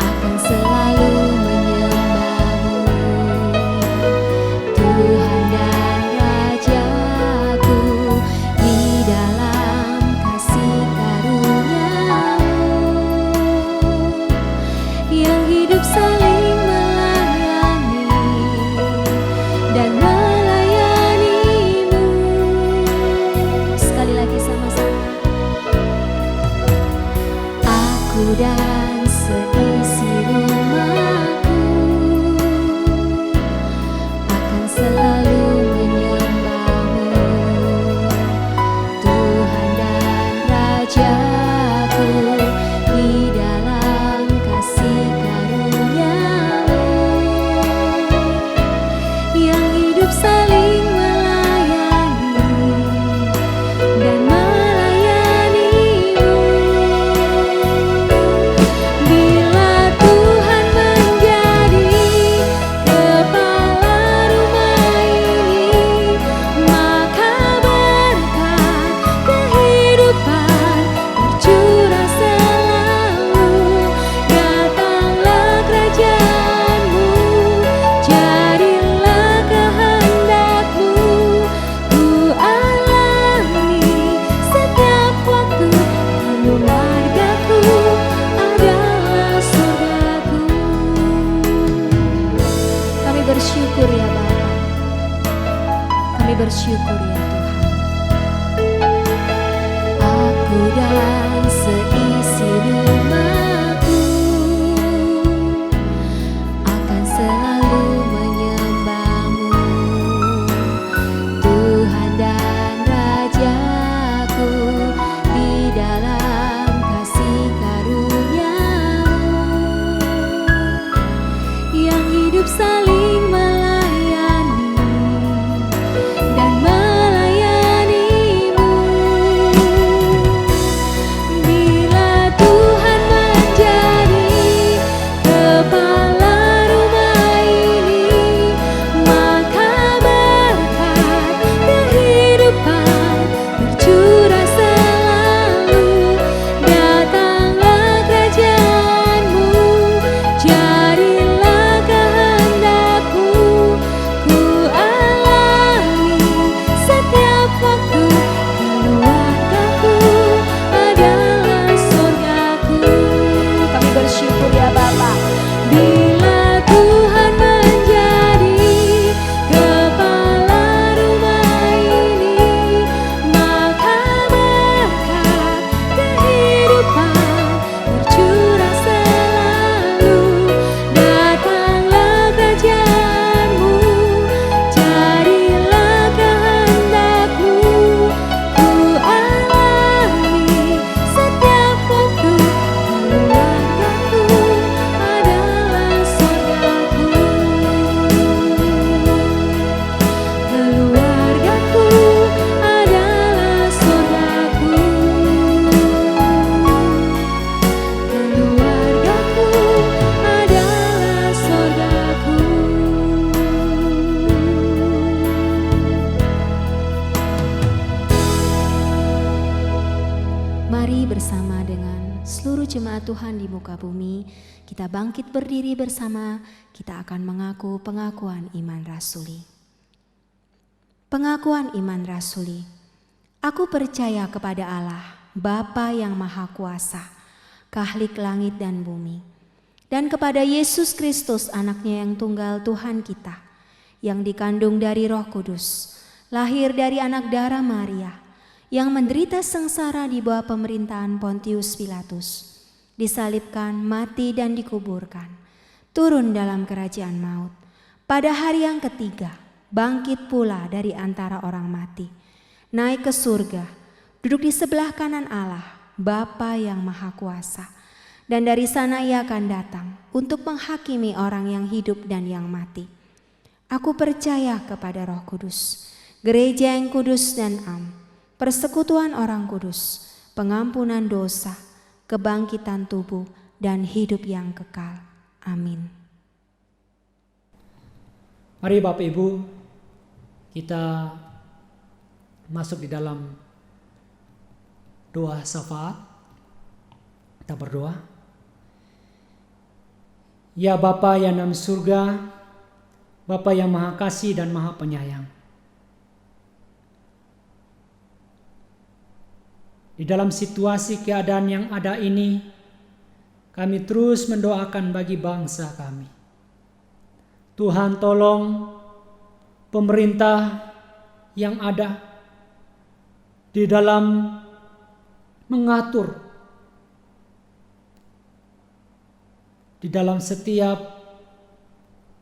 akan selalu menyembah-Mu, Tuhan dan Rajaku, di dalam kasih karunia-Mu yang hidup saling melayani dan melayani-Mu. Sekali lagi sama-sama. Aku dan seisi rumahku akan selalu menyembah-Mu, Tuhan dan Rajaku, di dalam kasih karunia-Mu yang hidup saling melayani dan melayani-Mu. Bila Tuhan menjadi kepala rumah ini, maka berkat kehidupan tercurah selalu. Datanglah kerajaan-Mu, jadilah kehendak-Mu, ku alami setiap waktu. Keluargaku adalah surgaku. Kami bersyukur ya Bapa, kami bersyukur ya Tuhan. Aku dan seisi rumahku akan selalu menyembah-Mu, Tuhan dan Rajaku, di dalam kasih karunia-Mu hidup saling melayani dan melayanimu. Bila Tuhan menjadi kepala rumah ini, maka berkat kehidupan tercurah selalu. Datanglah kerajaanmu, jadilah kehendakmu, ku alami setiap waktu. Keluargaku adalah surgaku. Kami bersyukur ya Bapa. Bila Tuhan menjadi kepala rumah ini, maka berkat kehidupan tercurah selalu. Datanglah kerajaanmu, jadilah kehendakmu, ku alami setiap waktu. Keluargaku adalah surgaku. Keluargaku adalah surgaku. Keluargaku adalah surgaku. Mari bersama dengan seluruh jemaat Tuhan di muka bumi, kita bangkit berdiri bersama, kita akan mengaku pengakuan iman rasuli. Pengakuan iman rasuli. Aku percaya kepada Allah, Bapa yang Maha Kuasa, Khalik langit dan bumi, dan kepada Yesus Kristus, anaknya yang tunggal Tuhan kita, yang dikandung dari Roh Kudus, lahir dari anak darah Maria, yang menderita sengsara di bawah pemerintahan Pontius Pilatus, disalibkan, mati dan dikuburkan, turun dalam kerajaan maut. Pada hari yang ketiga, bangkit pula dari antara orang mati, naik ke surga, duduk di sebelah kanan Allah, Bapa yang Maha Kuasa. Dan dari sana ia akan datang untuk menghakimi orang yang hidup dan yang mati. Aku percaya kepada Roh Kudus, gereja yang kudus dan am, persekutuan orang kudus, pengampunan dosa, kebangkitan tubuh, dan hidup yang kekal. Amin. Mari Bapak Ibu, kita masuk di dalam doa syafaat. Kita berdoa. Ya Bapa yang dalam surga, Bapa yang Maha Kasih dan Maha Penyayang, di dalam situasi keadaan yang ada ini, kami terus mendoakan bagi bangsa kami. Tuhan tolong pemerintah yang ada di dalam mengatur di dalam setiap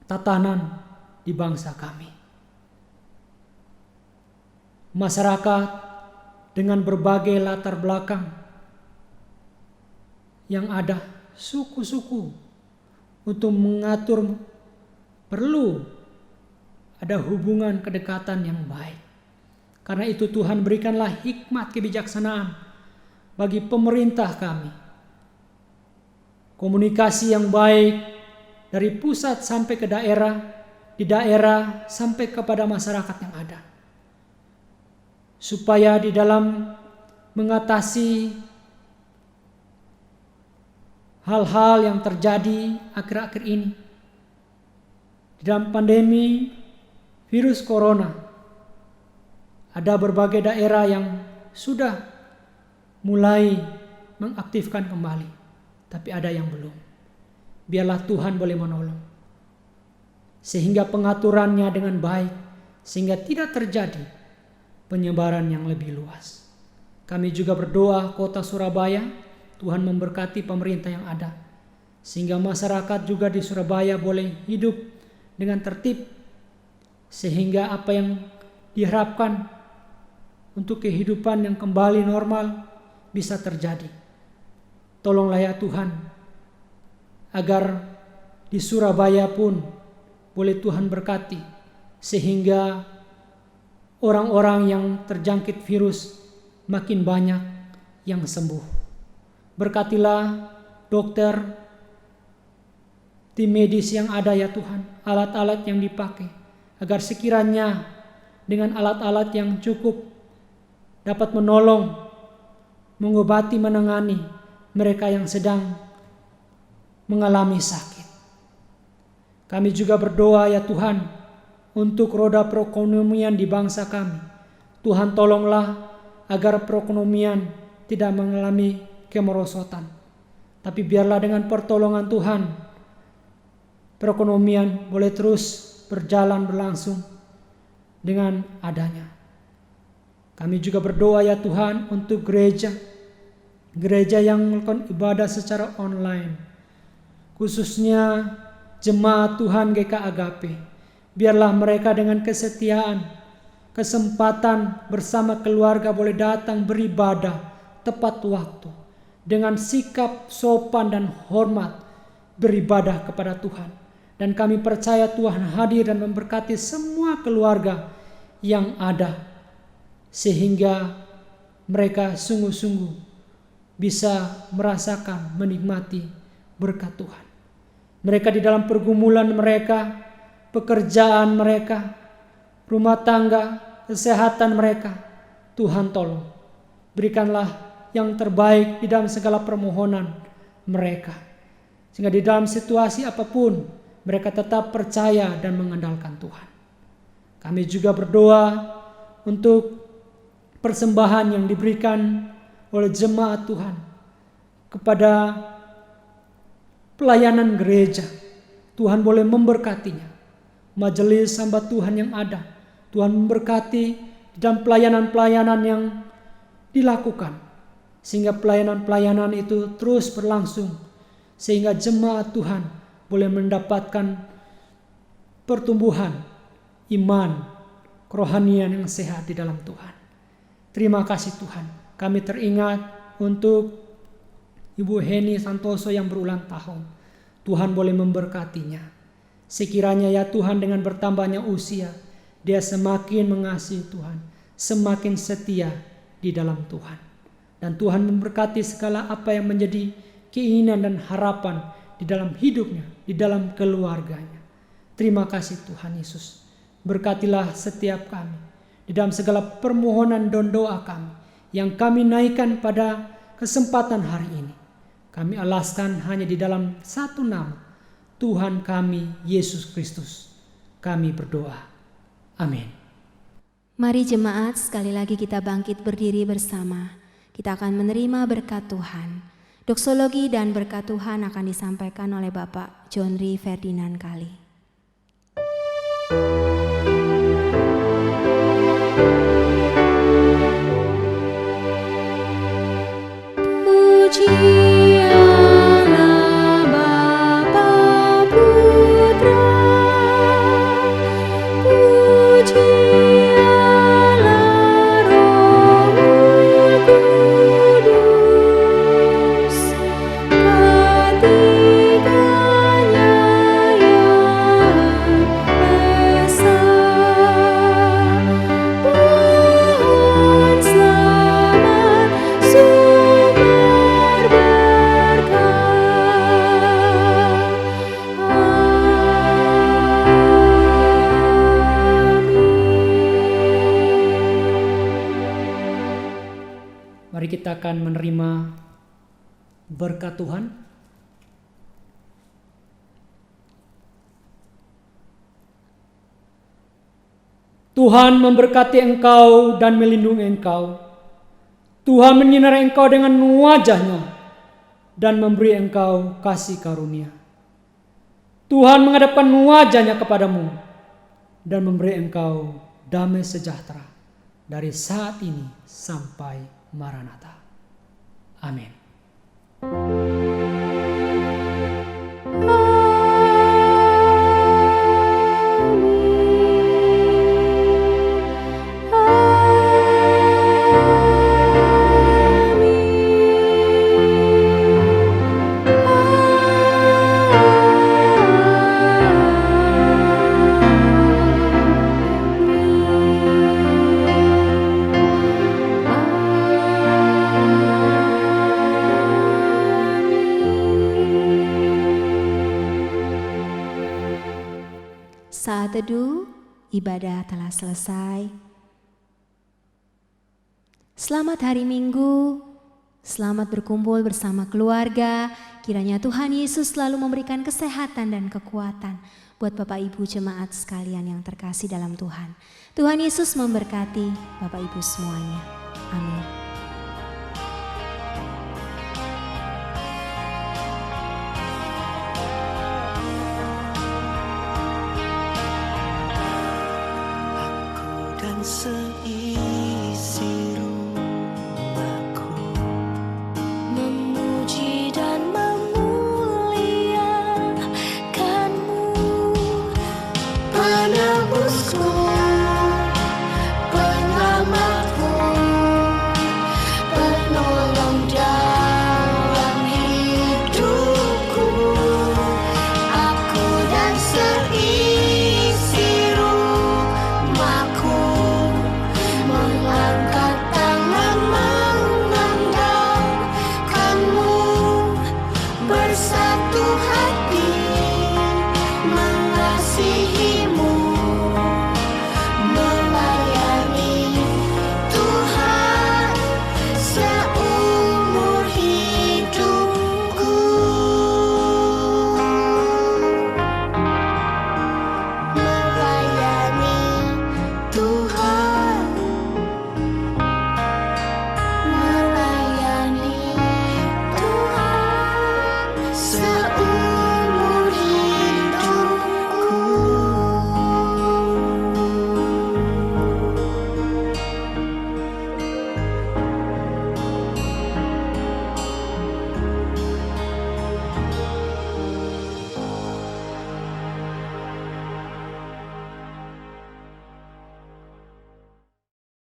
tatanan di bangsa kami. Masyarakat dengan berbagai latar belakang yang ada, suku-suku, untuk mengatur perlu ada hubungan kedekatan yang baik. Karena itu Tuhan berikanlah hikmat kebijaksanaan bagi pemerintah kami. Komunikasi yang baik dari pusat sampai ke daerah, di daerah sampai kepada masyarakat yang ada. Supaya di dalam mengatasi hal-hal yang terjadi akhir-akhir ini, di dalam pandemi virus corona, ada berbagai daerah yang sudah mulai mengaktifkan kembali, tapi ada yang belum. Biarlah Tuhan boleh menolong, sehingga pengaturannya dengan baik, sehingga tidak terjadi penyebaran yang lebih luas. Kami juga berdoa kota Surabaya, Tuhan memberkati pemerintah yang ada, sehingga masyarakat juga di Surabaya boleh hidup dengan tertib, sehingga apa yang diharapkan untuk kehidupan yang kembali normal bisa terjadi. Tolonglah ya Tuhan, agar di Surabaya pun boleh Tuhan berkati, sehingga orang-orang yang terjangkit virus makin banyak yang sembuh. Berkatilah dokter, tim medis yang ada ya Tuhan, alat-alat yang dipakai, agar sekiranya dengan alat-alat yang cukup dapat menolong, mengobati, menangani mereka yang sedang mengalami sakit. Kami juga berdoa ya Tuhan, untuk roda perekonomian di bangsa kami. Tuhan tolonglah agar perekonomian tidak mengalami kemerosotan. Tapi biarlah dengan pertolongan Tuhan, perekonomian boleh terus berjalan berlangsung dengan adanya. Kami juga berdoa ya Tuhan untuk gereja yang melakukan ibadah secara online, khususnya jemaat Tuhan GK Agape. Biarlah mereka dengan kesetiaan, kesempatan bersama keluarga boleh datang beribadah tepat waktu, dengan sikap sopan dan hormat beribadah kepada Tuhan. Dan kami percaya Tuhan hadir dan memberkati semua keluarga yang ada, sehingga mereka sungguh-sungguh bisa merasakan, menikmati berkat Tuhan. Mereka di dalam pergumulan mereka, pekerjaan mereka, rumah tangga, kesehatan mereka, Tuhan tolong. Berikanlah yang terbaik di dalam segala permohonan mereka, sehingga di dalam situasi apapun mereka tetap percaya dan mengandalkan Tuhan. Kami juga berdoa untuk persembahan yang diberikan oleh jemaat Tuhan kepada pelayanan gereja. Tuhan boleh memberkatinya. Majelis hamba Tuhan yang ada, Tuhan memberkati dalam pelayanan-pelayanan yang dilakukan, sehingga pelayanan-pelayanan itu terus berlangsung, sehingga jemaat Tuhan boleh mendapatkan pertumbuhan iman, kerohanian yang sehat di dalam Tuhan. Terima kasih Tuhan. Kami teringat untuk Ibu Heni Santoso yang berulang tahun. Tuhan boleh memberkatinya. Sekiranya ya Tuhan, dengan bertambahnya usia, dia semakin mengasihi Tuhan, semakin setia di dalam Tuhan. Dan Tuhan memberkati segala apa yang menjadi keinginan dan harapan di dalam hidupnya, di dalam keluarganya. Terima kasih Tuhan Yesus. Berkatilah setiap kami di dalam segala permohonan dan doa kami yang kami naikkan pada kesempatan hari ini. Kami alaskan hanya di dalam satu nama, Tuhan kami Yesus Kristus. Kami berdoa. Amin. Mari jemaat, sekali lagi kita bangkit berdiri bersama. Kita akan menerima berkat Tuhan. Doksologi dan berkat Tuhan akan disampaikan oleh Bapak John Ri Ferdinand Kali. Puji kita akan menerima berkat Tuhan. Tuhan memberkati engkau dan melindungi engkau. Tuhan menyinari engkau dengan wajah-Nya dan memberi engkau kasih karunia. Tuhan menghadapkan wajah-Nya kepadamu dan memberi engkau damai sejahtera dari saat ini sampai Maranatha. Amin. Saat teduh, ibadah telah selesai. Selamat hari Minggu, selamat berkumpul bersama keluarga. Kiranya Tuhan Yesus selalu memberikan kesehatan dan kekuatan buat Bapak Ibu jemaat sekalian yang terkasih dalam Tuhan. Tuhan Yesus memberkati Bapak Ibu semuanya. Amin. Dan